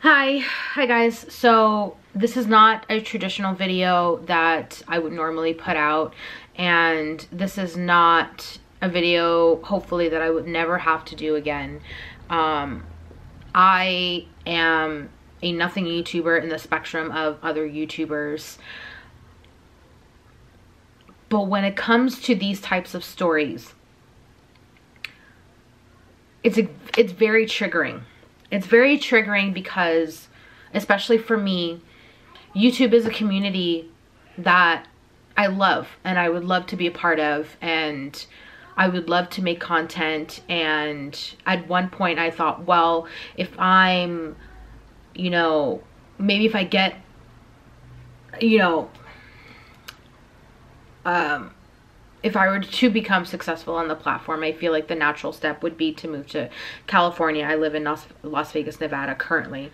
Hi guys. So this is not a traditional video that I would normally put out, and this is not a video, hopefully, that I would never have to do again. I am a nothing YouTuber in the spectrum of other YouTubers, but when it comes to these types of stories, it's very triggering. It's very triggering because, especially for me, YouTube is a community that I love and I would love to be a part of, and I would love to make content. And at one point I thought, well, if I'm, you know, maybe if I get, you know, if I were to become successful on the platform, I feel like the natural step would be to move to California. I live in Las Vegas, Nevada currently.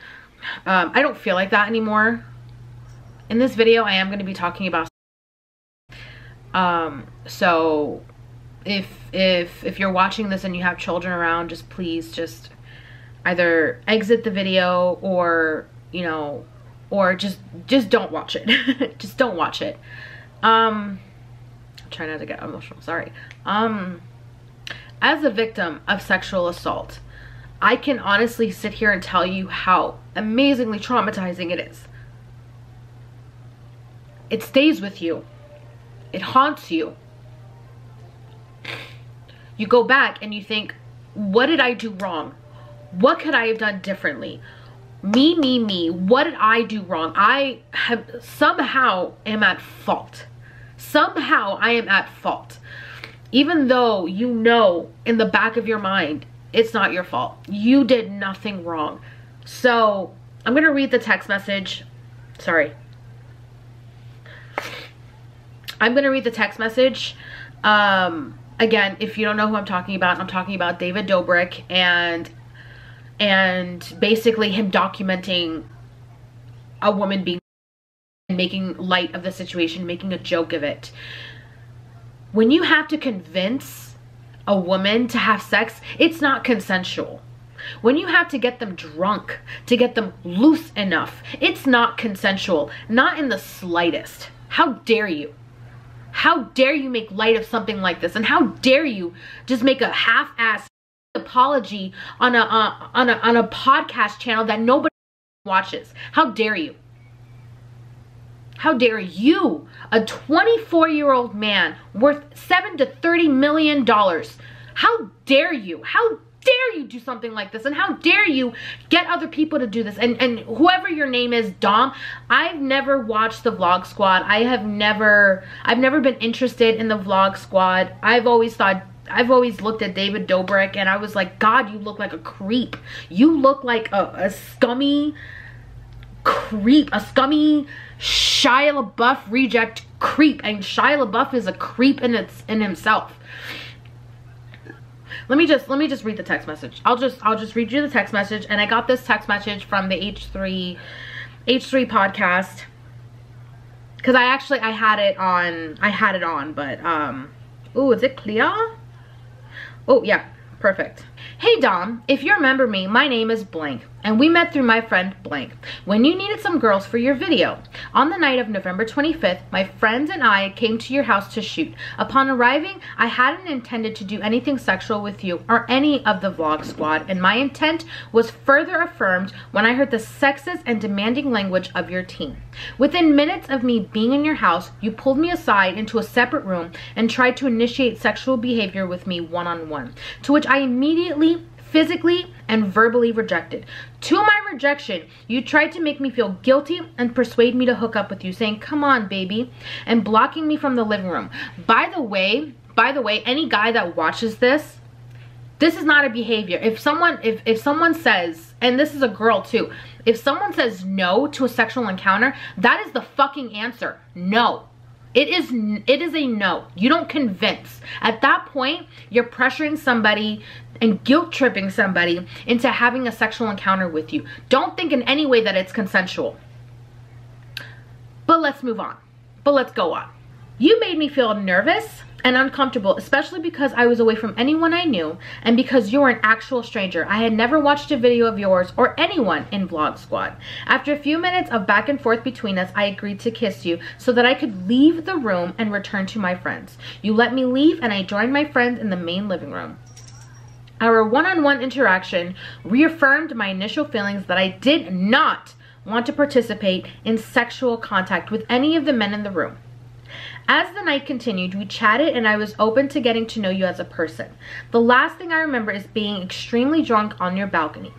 I don't feel like that anymore. In this video, I am going to be talking about so if you're watching this and you have children around, just please just either exit the video or, you know, or just don't watch it. Just don't watch it. Try not to get emotional, sorry. As a victim of sexual assault, I can honestly sit here and tell you how amazingly traumatizing it is. It stays with you. It haunts you. You go back and you think, what did I do wrong? What could I have done differently? Me. What did I do wrong? I have somehow am at fault. Somehow I am at fault, even though you know in the back of your mind it's not your fault. You did nothing wrong. So I'm gonna read the text message. Sorry. I'm gonna read the text message. Again, if you don't know who I'm talking about David Dobrik, and basically him documenting a woman being, making light of the situation, making a joke of it. When you have to convince a woman to have sex, it's not consensual. When you have to get them drunk, to get them loose enough, it's not consensual. Not in the slightest. How dare you? How dare you make light of something like this? And how dare you just make a half-ass apology on a podcast channel that nobody watches? How dare you? How dare you, a 24-year-old man worth $7 to $30 million? How dare you? How dare you do something like this? And how dare you get other people to do this? And whoever your name is, Dom, I've never watched the Vlog Squad. I've never been interested in the Vlog Squad. I've always looked at David Dobrik and I was like, God, you look like a creep. You look like a scummy creep, a scummy Shia LaBeouf reject creep, and Shia LaBeouf is a creep in himself. Let me just read the text message. I'll just read you the text message, and I got this text message from the H3 podcast, because I had it on, but oh, is it clear? Oh yeah, perfect. Hey Dom, if you remember me, my name is blank, and we met through my friend blank when you needed some girls for your video. On the night of November 25th, my friends and I came to your house to shoot. Upon arriving, I hadn't intended to do anything sexual with you or any of the Vlog Squad, and my intent was further affirmed when I heard the sexist and demanding language of your team. Within minutes of me being in your house, you pulled me aside into a separate room and tried to initiate sexual behavior with me one-on-one, to which I immediately physically and verbally rejected. To my rejection, you tried to make me feel guilty and persuade me to hook up with you, saying, come on, baby, and blocking me from the living room. By the way, any guy that watches this is not a behavior. If someone says, and this is a girl too, if someone says no to a sexual encounter, that is the fucking answer. No. It is a no. You don't convince. At that point, you're pressuring somebody and guilt tripping somebody into having a sexual encounter with you. Don't think in any way that it's consensual. But let's move on. But let's go on. You made me feel nervous and uncomfortable, especially because I was away from anyone I knew and because you're an actual stranger. I had never watched a video of yours or anyone in Vlog Squad. After a few minutes of back and forth between us, I agreed to kiss you so that I could leave the room and return to my friends. You let me leave and I joined my friends in the main living room. Our one-on-one interaction reaffirmed my initial feelings that I did not want to participate in sexual contact with any of the men in the room. As the night continued, we chatted and I was open to getting to know you as a person. The last thing I remember is being extremely drunk on your balcony.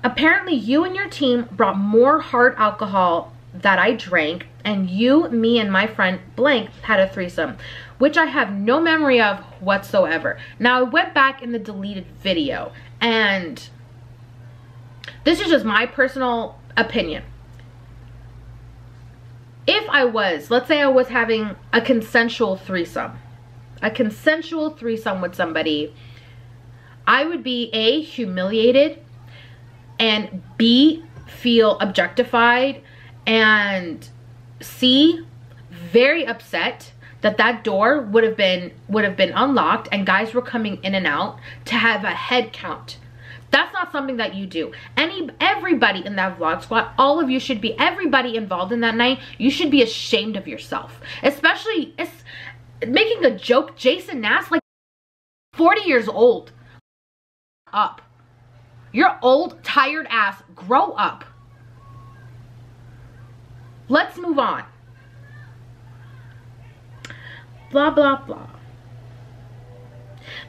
Apparently, you and your team brought more hard alcohol that I drank, and you, me, and my friend blank had a threesome, which I have no memory of whatsoever. Now, I went back in the deleted video, and this is just my personal opinion. If I was, let's say I was having a consensual threesome with somebody, I would be A, humiliated, and B, feel objectified, and C, very upset that that door would have been unlocked and guys were coming in and out to have a head count. That's not something that you do. Everybody in that Vlog Squad, all of you should be, everybody involved in that night, you should be ashamed of yourself. Especially making a joke, Jason Nass, like 40 years old. Up. You're old, tired ass, grow up. Let's move on. Blah, blah, blah.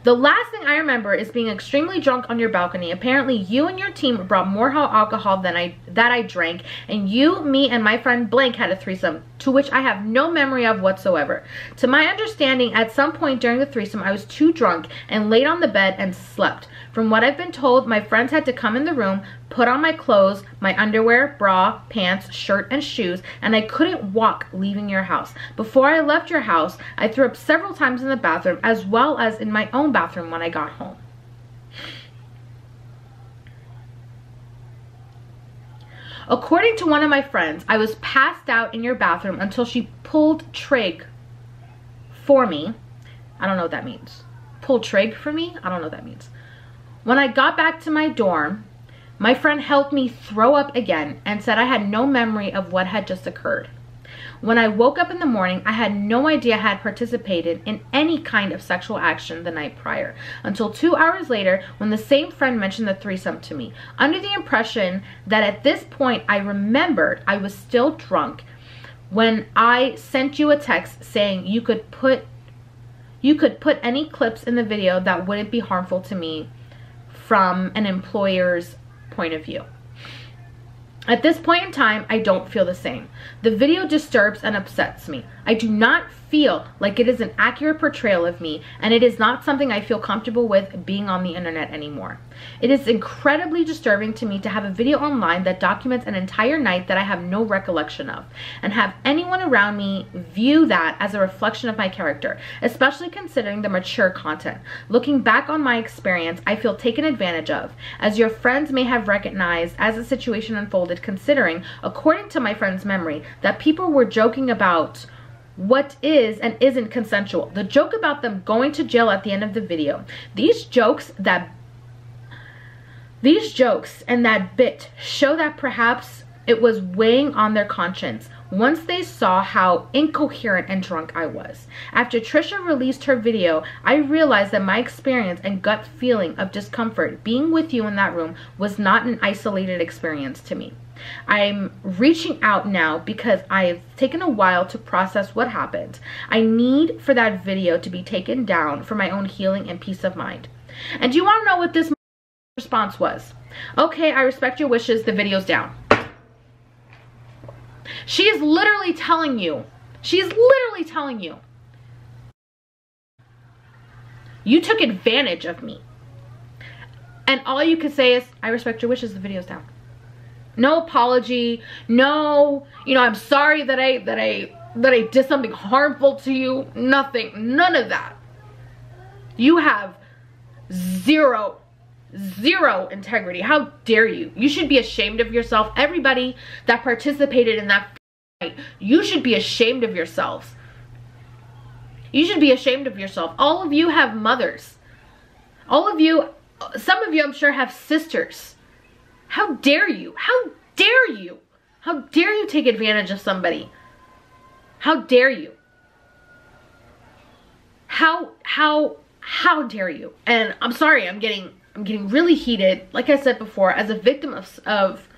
The last thing I remember is being extremely drunk on your balcony. Apparently, you and your team brought more alcohol than I drank, and you, me, and my friend blank had a threesome, to which I have no memory of whatsoever. To my understanding, at some point during the threesome, I was too drunk and laid on the bed and slept. From what I've been told, my friends had to come in the room, put on my clothes, my underwear, bra, pants, shirt, and shoes, and I couldn't walk leaving your house. Before I left your house, I threw up several times in the bathroom, as well as in my own bathroom when I got home. According to one of my friends, I was passed out in your bathroom until she pulled trig for me. I don't know what that means. Pull trig for me? I don't know what that means. When I got back to my dorm, my friend helped me throw up again and said I had no memory of what had just occurred. When I woke up in the morning, I had no idea I had participated in any kind of sexual action the night prior, until 2 hours later when the same friend mentioned the threesome to me, under the impression that at this point I remembered I was still drunk when I sent you a text saying you could put any clips in the video that wouldn't be harmful to me from an employer's point of view. At this point in time, I don't feel the same. The video disturbs and upsets me. I do not feel like it is an accurate portrayal of me, and it is not something I feel comfortable with being on the internet anymore. It is incredibly disturbing to me to have a video online that documents an entire night that I have no recollection of, and have anyone around me view that as a reflection of my character, especially considering the mature content. Looking back on my experience, I feel taken advantage of, as your friends may have recognized as the situation unfolded, considering, according to my friend's memory, that people were joking about what is and isn't consensual. The joke about them going to jail at the end of the video. These jokes and that bit show that perhaps it was weighing on their conscience once they saw how incoherent and drunk I was. After Trisha released her video, I realized that my experience and gut feeling of discomfort being with you in that room was not an isolated experience to me. I'm reaching out now because I've taken a while to process what happened. I need for that video to be taken down for my own healing and peace of mind. And do you want to know what this response was? Okay, I respect your wishes. The video's down. She is literally telling you. You took advantage of me. And all you could say is, I respect your wishes. The video's down. No apology, no, I'm sorry that I did something harmful to you. Nothing, none of that. You have zero integrity. How dare you? You should be ashamed of yourself. Everybody that participated in that fight, you should be ashamed of yourselves. You should be ashamed of yourself. All of you have mothers. All of you, some of you I'm sure have sisters. How dare you? How dare you? How dare you take advantage of somebody? How dare you? How dare you? And I'm sorry, I'm getting really heated. Like I said before, as a victim of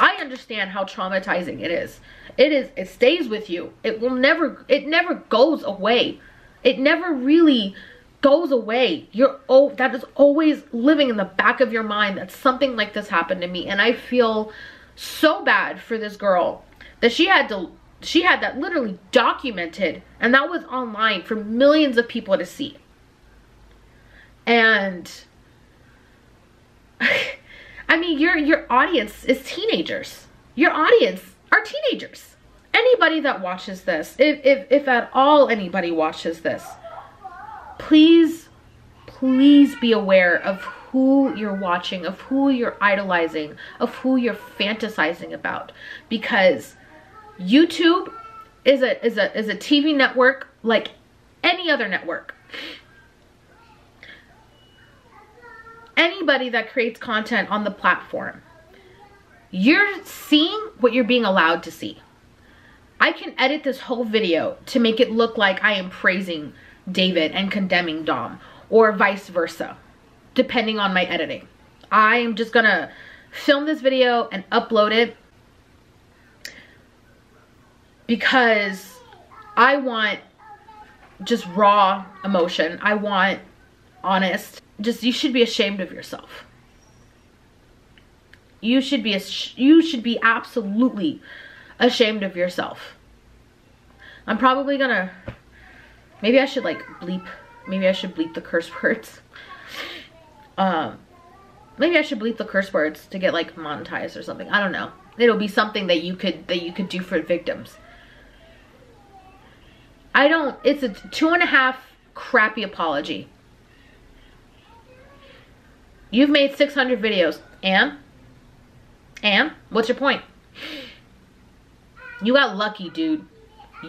I understand how traumatizing it is. It stays with you. It never goes away. It never really goes away. That is always living in the back of your mind that something like this happened to me. And I feel so bad for this girl that she had that literally documented, and that was online for millions of people to see. And I mean, your audience is teenagers. Your audience are teenagers. Anybody that watches this, if at all anybody watches this, please be aware of who you're watching, of who you're idolizing, of who you're fantasizing about. Because YouTube is a TV network like any other network. Anybody that creates content on the platform, you're seeing what you're being allowed to see. I can edit this whole video to make it look like I am praising David and condemning Dom, or vice versa, depending on my editing. I am just gonna film this video and upload it because I want just raw emotion. I want honest. You should be ashamed of yourself. You should be absolutely ashamed of yourself. I'm probably gonna, maybe I should like bleep the curse words. Maybe I should bleep the curse words to get like monetized or something. I don't know. It'll be something that you could do for victims. It's a 2.5 crappy apology. You've made 600 videos, and what's your point? You got lucky, dude.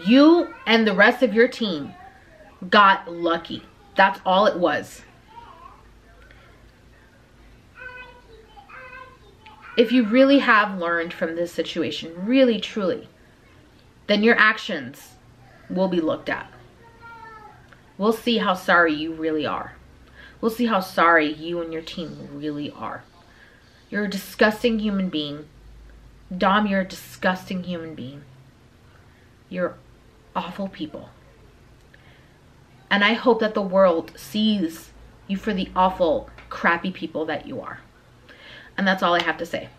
You and the rest of your team got lucky. That's all it was. If you really have learned from this situation, really, truly, then your actions will be looked at. We'll see how sorry you really are. We'll see how sorry you and your team really are. You're a disgusting human being. Dom, you're a disgusting human being. You're awful people. And I hope that the world sees you for the awful, crappy people that you are. And that's all I have to say.